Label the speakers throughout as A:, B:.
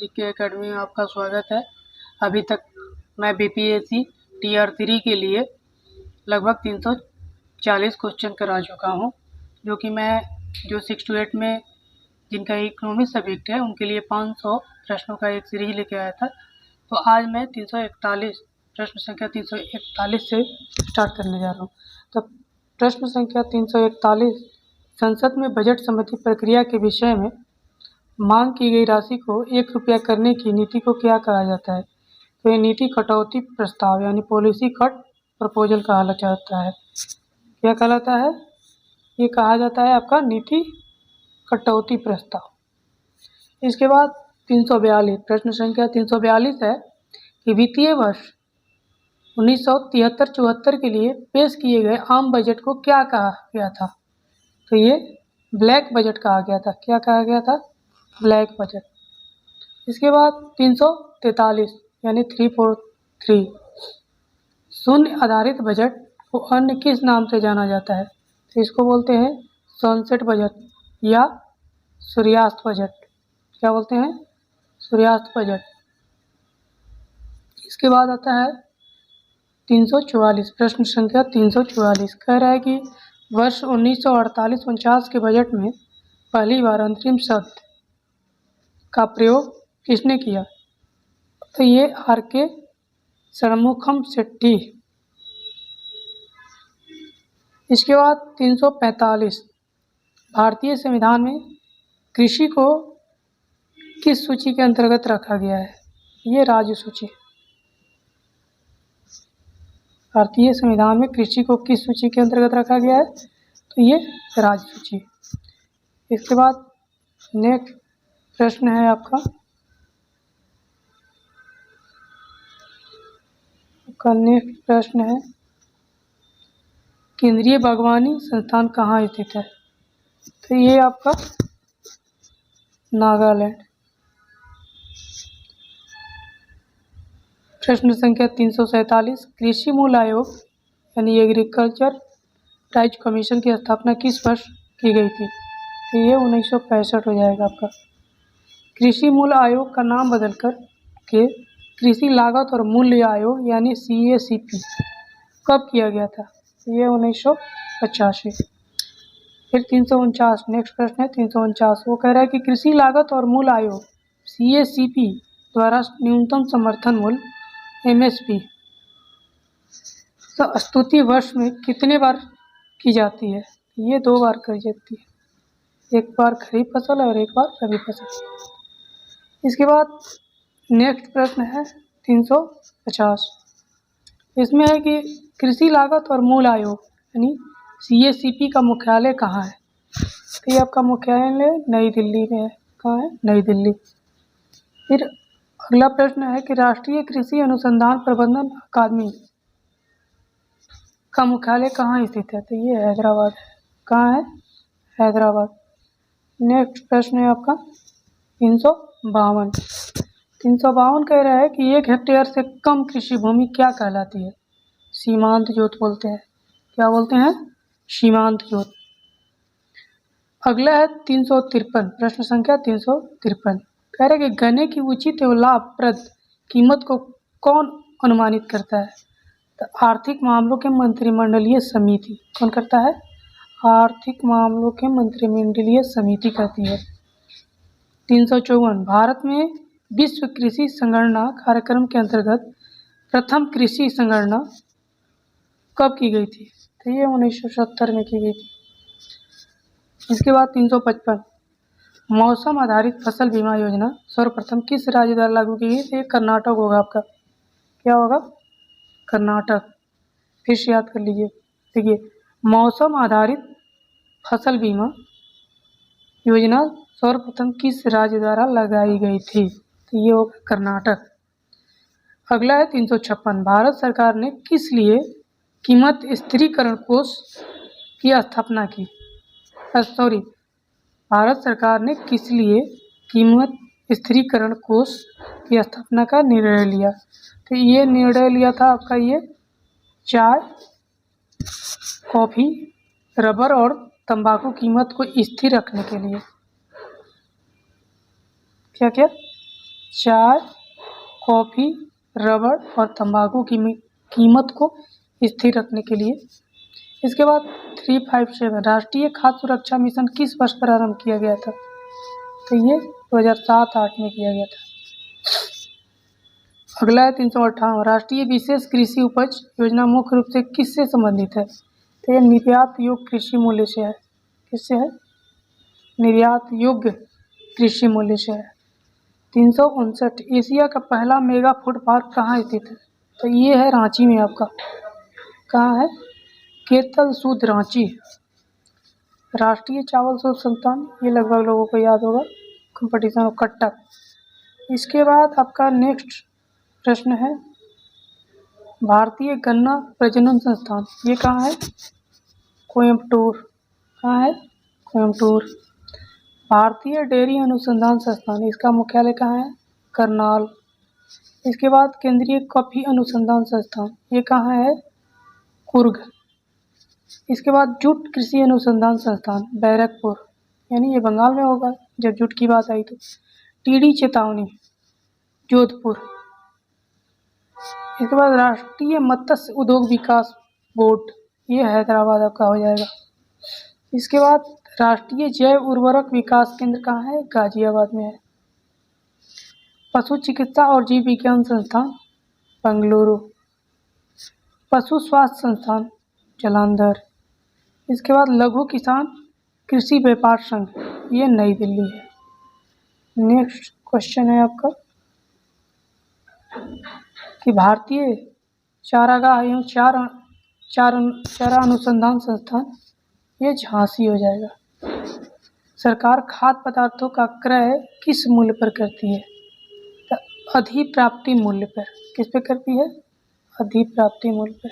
A: GK academy में आपका स्वागत है। अभी तक मैं बीपीएससी टीआर 3 के लिए लगभग 340 क्वेश्चन करा चुका हूं, जो कि मैं 6 to 8 में जिनका इकोनॉमिक्स सब्जेक्ट है उनके लिए 500 प्रश्नों का एक सीरीज लेके आया था। तो आज मैं 341 प्रश्न संख्या 341 से स्टार्ट करने जा रहा हूँ। तो प्रश्न संख्या 341, संसद में बजट संबंधी प्रक्रिया के विषय में मांग की गई राशि को 1 रुपया करने की नीति को क्या कहा जाता है? तो ये नीति कटौती प्रस्ताव यानी पॉलिसी कट प्रपोजल कहा जाता है। क्या कहलाता है? ये कहा जाता है आपका नीति कटौती प्रस्ताव। इसके बाद 342, प्रश्न संख्या 342 है कि वित्तीय वर्ष 1973-74 के लिए पेश किए गए आम बजट को क्या कहा गया था? तो ये ब्लैक बजट कहा गया था। क्या कहा गया था? Black budget. इसके बाद 343 यानी 343, शून्य आधारित बजट को अन्य किस नाम से जाना जाता है? तो इसको बोलते हैं सनसेट बजट या सूर्यास्त बजट। क्या बोलते हैं? सूर्यास्त बजट। इसके बाद आता है 344, प्रश्न संख्या 344 कह रहा है कि वर्ष 1948-49 के बजट में पहली बार अंतरिम शब्द का प्रयोग किसने किया? तो ये आर.के. षणमुखम शेट्टी। इसके बाद 345, भारतीय संविधान में कृषि को किस सूची के अंतर्गत रखा गया है? ये राज्य सूची। भारतीय संविधान में कृषि को किस सूची के अंतर्गत रखा गया है? तो ये राज्य सूची। इसके बाद नेक्स्ट प्रश्न है आपका नेक्स्ट प्रश्न है केंद्रीय बागवानी संस्थान कहाँ स्थित है? तो ये आपका नागालैंड। प्रश्न संख्या 347, कृषि मूल्य आयोग यानी एग्रीकल्चर प्राइस कमीशन की स्थापना किस वर्ष की गई थी? तो ये 1965 हो जाएगा आपका। कृषि मूल्य आयोग का नाम बदलकर के कृषि लागत और मूल्य आयोग यानी CACP कब किया गया था? ये 1985। फिर 349, नेक्स्ट प्रश्न है 349, वो कह रहा है कि कृषि लागत और मूल्य आयोग CACP द्वारा न्यूनतम समर्थन मूल्य MSP स्तुति वर्ष में कितने बार की जाती है? ये 2 बार की जाती है, एक बार खरीफ फसल और एक बार रबी फसल। इसके बाद नेक्स्ट प्रश्न है 350, इसमें है कि कृषि लागत और मूल्य आयोग यानी CACP का मुख्यालय कहाँ है? तो ये आपका मुख्यालय नई दिल्ली में है। कहाँ है? नई दिल्ली। फिर अगला प्रश्न है कि राष्ट्रीय कृषि अनुसंधान प्रबंधन अकादमी का मुख्यालय कहाँ स्थित है? तो ये हैदराबाद है। कहाँ है? हैदराबाद। नेक्स्ट प्रश्न है आपका 352। 352 कह रहा है कि 1 हेक्टेयर से कम कृषि भूमि क्या कहलाती है? सीमांत जोत बोलते हैं। क्या बोलते हैं? सीमांत जोत। अगला है 353, प्रश्न संख्या 353 कह रहा है कि गन्ने की उचित एवं लाभप्रद कीमत को कौन अनुमानित करता है? तो आर्थिक मामलों के मंत्रिमंडलीय समिति। कौन करता है? आर्थिक मामलों के मंत्रिमंडलीय समिति करती है। 354, भारत में विश्व कृषि संगणना कार्यक्रम के अंतर्गत प्रथम कृषि संगणना कब की गई थी? तो ये 1970 में की गई थी। इसके बाद 355, मौसम आधारित फसल बीमा योजना सर्वप्रथम किस राज्य द्वारा लागू की गई? तो ये कर्नाटक होगा आपका। क्या होगा? कर्नाटक। फिर से याद कर लीजिए। देखिए, मौसम आधारित फसल बीमा योजना सर्वप्रथम किस राज्य द्वारा लगाई गई थी? तो ये होगा कर्नाटक। अगला है 356, भारत सरकार ने किस लिए कीमत स्थिरीकरण कोष की स्थापना की? भारत सरकार ने किस लिए कीमत स्थिरीकरण कोष की स्थापना का निर्णय लिया? तो ये निर्णय लिया था आपका ये चाय, कॉफ़ी, रबर और तंबाकू कीमत को स्थिर रखने के लिए। क्या क्या? चाय, कॉफ़ी, रबड़ और तंबाकू की कीमत को स्थिर रखने के लिए। इसके बाद 357 राष्ट्रीय खाद्य सुरक्षा मिशन किस वर्ष प्रारंभ किया गया था? तो ये 2007-8 में किया गया था। अगला है 358 राष्ट्रीय विशेष कृषि उपज योजना मुख्य रूप से किससे संबंधित है? तो ये निर्यात योग्य कृषि मूल्य से है। किससे है? निर्यात योग्य कृषि मूल्य से है। 359 एशिया का पहला मेगा फूड पार्क कहाँ स्थित है? तो ये है रांची में आपका। कहाँ है? केतल सूद रांची। राष्ट्रीय चावल शोध संस्थान, ये लगभग लोगों को याद होगा, कंपटीशन ऑफ कटक। इसके बाद आपका नेक्स्ट प्रश्न है भारतीय गन्ना प्रजनन संस्थान, ये कहाँ है? कोयम्बटूर। कहाँ है? कोयम्बटूर। भारतीय डेयरी अनुसंधान संस्थान, इसका मुख्यालय कहाँ है? करनाल। इसके बाद केंद्रीय कॉफी अनुसंधान संस्थान, ये कहाँ है? कुर्ग। इसके बाद जूट कृषि अनुसंधान संस्थान बैरकपुर, यानी ये बंगाल में होगा जब जूट की बात आई तो। टीडी चेतावनी जोधपुर। इसके बाद राष्ट्रीय मत्स्य उद्योग विकास बोर्ड, ये हैदराबाद आपका हो जाएगा। इसके बाद राष्ट्रीय जैव उर्वरक विकास केंद्र कहाँ है? गाजियाबाद में है। पशु चिकित्सा और जीव विज्ञान संस्थान बेंगलुरु। पशु स्वास्थ्य संस्थान जालंधर। इसके बाद लघु किसान कृषि व्यापार संघ, ये नई दिल्ली है। नेक्स्ट क्वेश्चन है आपका कि भारतीय चारागाह एवं चारा अनुसंधान संस्थान, ये झांसी हो जाएगा। सरकार खाद्य पदार्थों का क्रय किस मूल्य पर करती है? तो अधिप्राप्ति मूल्य पर। किस पे करती है? अधिप्राप्ति मूल्य पर।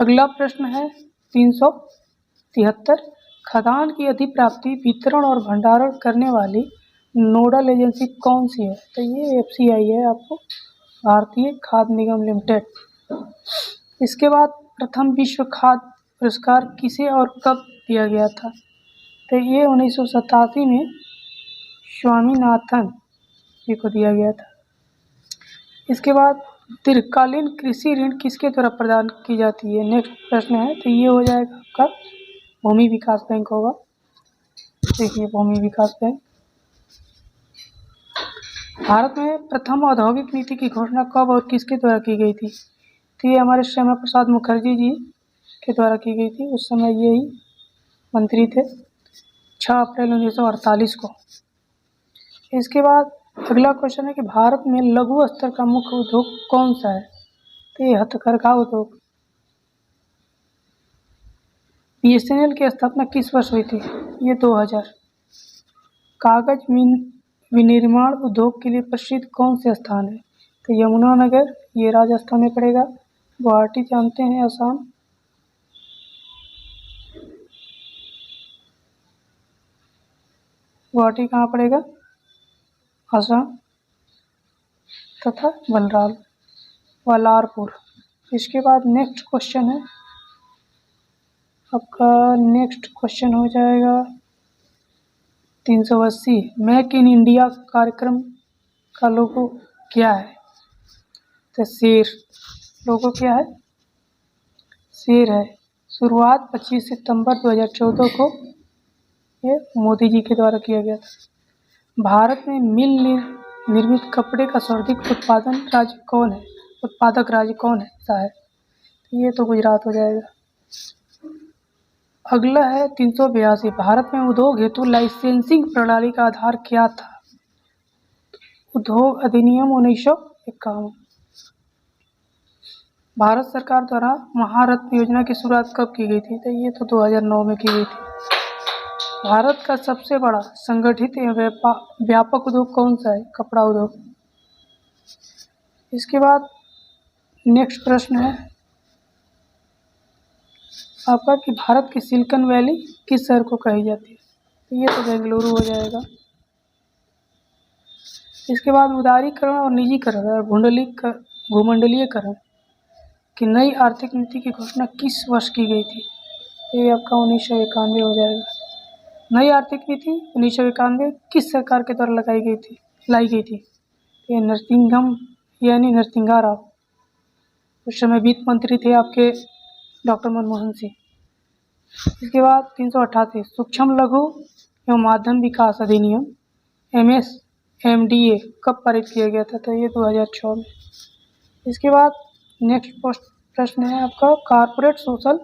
A: अगला प्रश्न है 373 खाद्यान्न की अधिप्राप्ति, वितरण और भंडारण करने वाली नोडल एजेंसी कौन सी है? तो ये FCI है आपको, भारतीय खाद्य निगम लिमिटेड। इसके बाद प्रथम विश्व खाद्य पुरस्कार किसे और कब दिया गया था? तो ये 1987 में स्वामीनाथन जी को दिया गया था। इसके बाद दीर्घकालीन कृषि ऋण किसके द्वारा प्रदान की जाती है? नेक्स्ट प्रश्न है, तो ये हो जाएगा आपका भूमि विकास बैंक होगा। देखिए भूमि विकास बैंक। भारत में प्रथम औद्योगिक नीति की घोषणा कब और किसके द्वारा की गई थी? तो ये हमारे श्यामा प्रसाद मुखर्जी जी के द्वारा की गई थी। उस समय ये ही मंत्री थे, 6 अप्रैल 1948 को। इसके बाद अगला क्वेश्चन है कि भारत में लघु स्तर का मुख्य उद्योग कौन सा है? तो ये हथकरघा उद्योग। BSNL की स्थापना किस वर्ष हुई थी? ये 2000। कागज विनिर्माण उद्योग के लिए प्रसिद्ध कौन से स्थान है? तो यमुनानगर, ये राजस्थान में पड़ेगा। गुवाहाटी जानते हैं, असम। गुवाहाटी कहाँ पड़ेगा? असम। तथा वलारपुर। इसके बाद नेक्स्ट क्वेश्चन है आपका, नेक्स्ट क्वेश्चन हो जाएगा 380 मेक इन इंडिया कार्यक्रम का लोगो क्या है? तो शेर। लोगो क्या है? शेर है। शुरुआत 25 सितंबर 2014 को ये मोदी जी के द्वारा किया गया था। भारत में मिल निर्मित कपड़े का सर्वाधिक उत्पादक राज्य कौन है? ये तो गुजरात हो जाएगा। अगला है 382 भारत में उद्योग हेतु लाइसेंसिंग प्रणाली का आधार क्या था? उद्योग अधिनियम 1951। भारत सरकार द्वारा महारत्न योजना की शुरुआत कब की गई थी? तो ये तो 2009 में की गई थी। भारत का सबसे बड़ा संगठित एवं व्यापक उद्योग कौन सा है? कपड़ा उद्योग। इसके बाद नेक्स्ट प्रश्न है आपका कि भारत की सिलिकॉन वैली किस शहर को कही जाती है? तो ये तो बेंगलुरु हो जाएगा। इसके बाद उदारीकरण और निजीकरण और भूमंडलीयकरण की नई आर्थिक नीति की घोषणा किस वर्ष की गई थी? ये आपका 1991 हो जाएगा। नई आर्थिक नीति 1991 किस सरकार के द्वारा लाई गई थी? ये नरसिंघम यानी नरसिंहा राव, उस समय वित्त मंत्री थे आपके डॉक्टर मनमोहन सिंह। इसके बाद 388 सूक्ष्म लघु एवं माध्यम विकास अधिनियम MSMDA कब पारित किया गया था? तो ये 2006 में। इसके बाद नेक्स्ट प्रश्न है आपका कॉर्पोरेट सोशल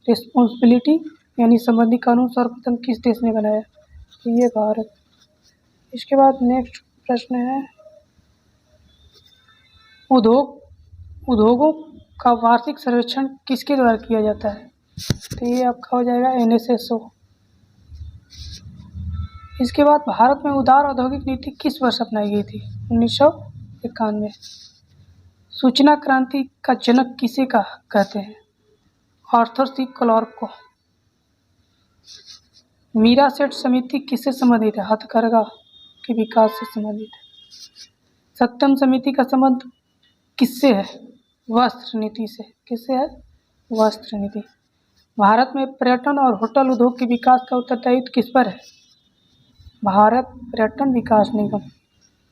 A: रिस्पॉन्सिबिलिटी यानी संबंधी कानून सर्वप्रथम किस देश ने बनाया? तो ये भारत। इसके बाद नेक्स्ट प्रश्न है उद्योगों का वार्षिक सर्वेक्षण किसके द्वारा किया जाता है? तो ये आपका हो जाएगा NSSO। इसके बाद भारत में उदार औद्योगिक नीति किस वर्ष अपनाई गई थी? 1991। सूचना क्रांति का जनक किसे कहते हैं? आर्थर सी क्लार्क को। मीरा सेठ समिति किससे संबंधित है? हथकरघा के विकास से संबंधित है। सत्यम समिति का संबंध किससे है? वस्त्र नीति से। किससे है? वस्त्र नीति। भारत में पर्यटन और होटल उद्योग के विकास का उत्तरदायित्व किस पर है? भारत पर्यटन विकास निगम।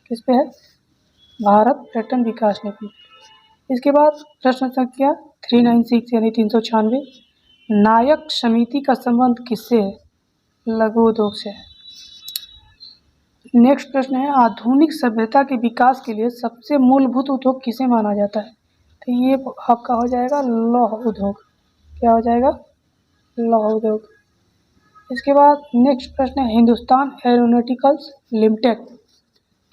A: किस पे है? भारत पर्यटन विकास निगम। इसके बाद प्रश्न संख्या 396 यानी 396 नायक समिति का संबंध किससे है? लघु उद्योग से है। नेक्स्ट प्रश्न है आधुनिक सभ्यता के विकास के लिए सबसे मूलभूत उद्योग किसे माना जाता है? तो ये आपका हो जाएगा लौह उद्योग। क्या हो जाएगा? लौह उद्योग। इसके बाद नेक्स्ट प्रश्न है हिंदुस्तान एरोनॉटिकल्स लिमिटेड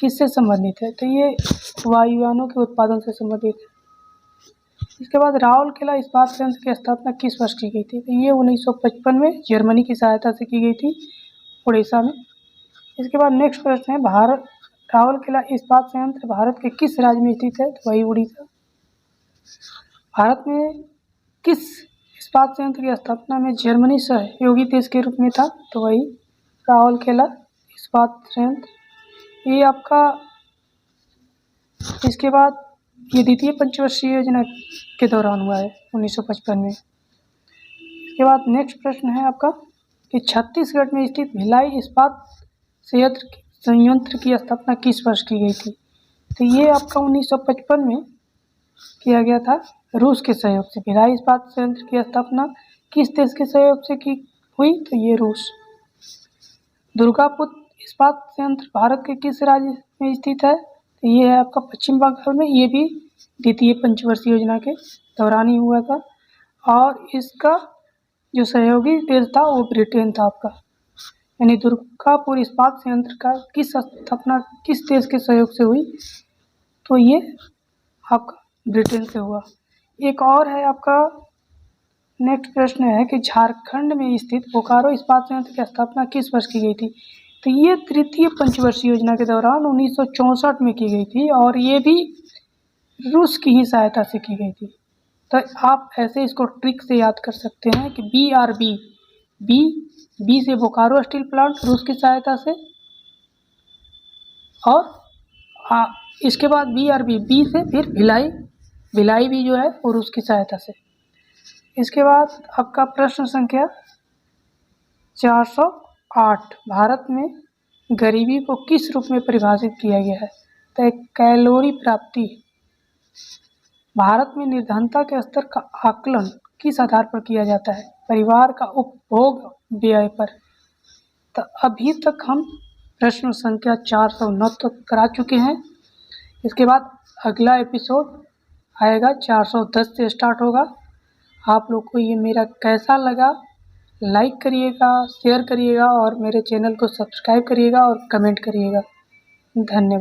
A: किससे संबंधित है? तो ये वायुयानों के उत्पादन से संबंधित है। इसके बाद राउरकेला इस्पात संयंत्र की स्थापना किस वर्ष की गई थी? तो ये 1955 में जर्मनी की सहायता से की गई थी, उड़ीसा में। इसके बाद नेक्स्ट प्रश्न है राउरकेला इस्पात संयंत्र भारत के किस राज्य में स्थित है? तो वही उड़ीसा। भारत में किस इस्पात संयंत्र की स्थापना में जर्मनी सहयोगी देश के रूप में था? तो वही राउरकेला इस्पात संयंत्र। ये आपका इसके बाद ये द्वितीय पंचवर्षीय योजना के दौरान हुआ है 1955 में। इसके बाद नेक्स्ट प्रश्न है आपका कि छत्तीसगढ़ में स्थित भिलाई इस्पात संयंत्र की स्थापना किस वर्ष की गई थी? तो ये आपका 1955 में किया गया था रूस के सहयोग से। भिलाई इस्पात संयंत्र की स्थापना किस देश के सहयोग से की हुई? तो ये रूस। दुर्गापुर इस्पात संयंत्र भारत के किस राज्य में स्थित है? तो ये है आपका पश्चिम बंगाल में। ये भी द्वितीय पंचवर्षीय योजना के दौरान ही हुआ था और इसका जो सहयोगी देश था वो ब्रिटेन था आपका। यानी दुर्गापुर इस्पात संयंत्र का किस स्थापना किस देश के सहयोग से हुई? तो ये आपका ब्रिटेन से हुआ। एक और है आपका नेक्स्ट प्रश्न है कि झारखंड में स्थित बोकारो इस्पात संयंत्र की स्थापना किस वर्ष की गई थी? तो ये तृतीय पंचवर्षीय योजना के दौरान 1964 में की गई थी और ये भी रूस की ही सहायता से की गई थी। तो आप ऐसे इसको ट्रिक से याद कर सकते हैं कि BRB बी से बोकारो स्टील प्लांट रूस की सहायता से और इसके बाद BRB बी से फिर भिलाई भी जो है वो रूस की सहायता से। इसके बाद आपका प्रश्न संख्या 408 भारत में गरीबी को किस रूप में परिभाषित किया गया है? तो कैलोरी प्राप्ति। भारत में निर्धनता के स्तर का आकलन किस आधार पर किया जाता है? परिवार का उपभोग व्यय पर। तो अभी तक हम प्रश्न संख्या 409 तक करा चुके हैं। इसके बाद अगला एपिसोड आएगा 410 से स्टार्ट होगा। आप लोग को ये मेरा कैसा लगा लाइक करिएगा, शेयर करिएगा और मेरे चैनल को सब्सक्राइब करिएगा और कमेंट करिएगा। धन्यवाद।